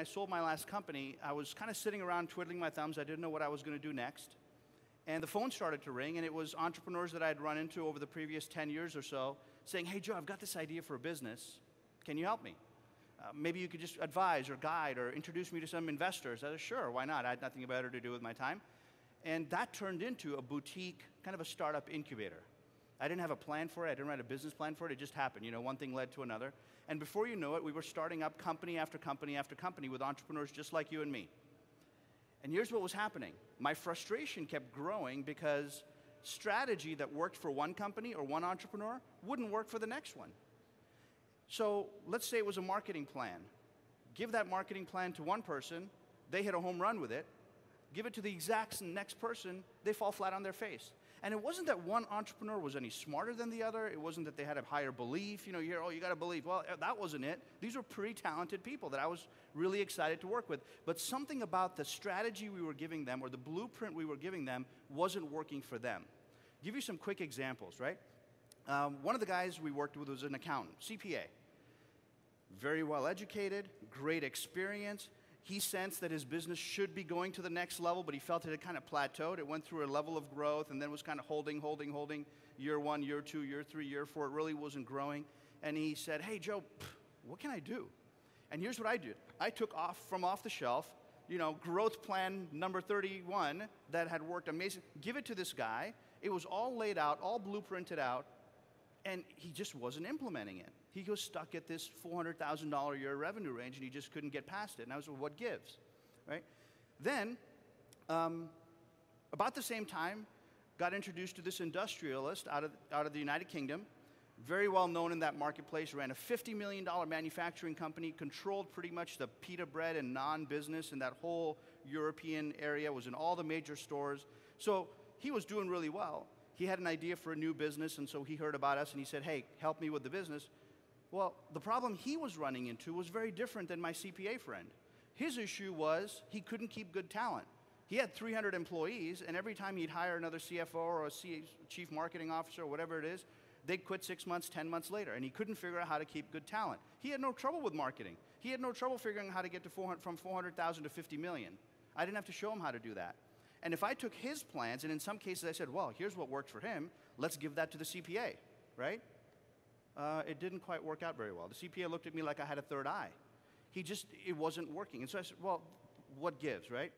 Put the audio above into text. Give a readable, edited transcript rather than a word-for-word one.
I sold my last company, I was kind of sitting around twiddling my thumbs. I didn't know what I was going to do next. And the phone started to ring, and it was entrepreneurs that I had run into over the previous 10 years or so saying, hey, Joe, I've got this idea for a business. Can you help me? Maybe you could just advise or guide or introduce me to some investors. I said, sure, why not? I had nothing better to do with my time. And that turned into a boutique, kind of a startup incubator. I didn't have a plan for it. I didn't write a business plan for it. It just happened. You know, one thing led to another. And before you know it, we were starting up company after company after company with entrepreneurs just like you and me. And here's what was happening. My frustration kept growing because strategy that worked for one company or one entrepreneur wouldn't work for the next one. So let's say it was a marketing plan. Give that marketing plan to one person, they hit a home run with it. Give it to the exact next person, they fall flat on their face. And it wasn't that one entrepreneur was any smarter than the other. It wasn't that they had a higher belief. You know, you hear, oh, you got to believe. Well, that wasn't it. These were pretty talented people that I was really excited to work with. But something about the strategy we were giving them or the blueprint we were giving them wasn't working for them. I'll give you some quick examples, right? One of the guys we worked with was an accountant, CPA. Very well educated, great experience. He sensed that his business should be going to the next level, but he felt it had kind of plateaued. It went through a level of growth and then was kind of holding. Year 1, year 2, year 3, year 4, it really wasn't growing. And he said, hey, Joe, what can I do? And here's what I did. I took off the shelf, you know, growth plan number 31 that had worked amazing. Give it to this guy. It was all laid out, all blueprinted out, and he just wasn't implementing it. He was stuck at this $400,000 a year revenue range, and he just couldn't get past it. And I was, well, what gives, right? Then, about the same time, got introduced to this industrialist out of the United Kingdom, very well known in that marketplace, ran a $50 million manufacturing company, controlled pretty much the pita bread and naan business in that whole European area, was in all the major stores. So he was doing really well. He had an idea for a new business, and so he heard about us, and he said, hey, help me with the business. Well, the problem he was running into was very different than my CPA friend. His issue was he couldn't keep good talent. He had 300 employees, and every time he'd hire another CFO or a chief marketing officer or whatever it is, they'd quit 6 months, 10 months later, and he couldn't figure out how to keep good talent. He had no trouble with marketing. He had no trouble figuring out how to get to from 400,000 to 50 million. I didn't have to show him how to do that. And if I took his plans, and in some cases I said, well, here's what worked for him, let's give that to the CPA, right? It didn't quite work out very well. The CPA looked at me like I had a third eye. It wasn't working. And so I said, well, what gives, right?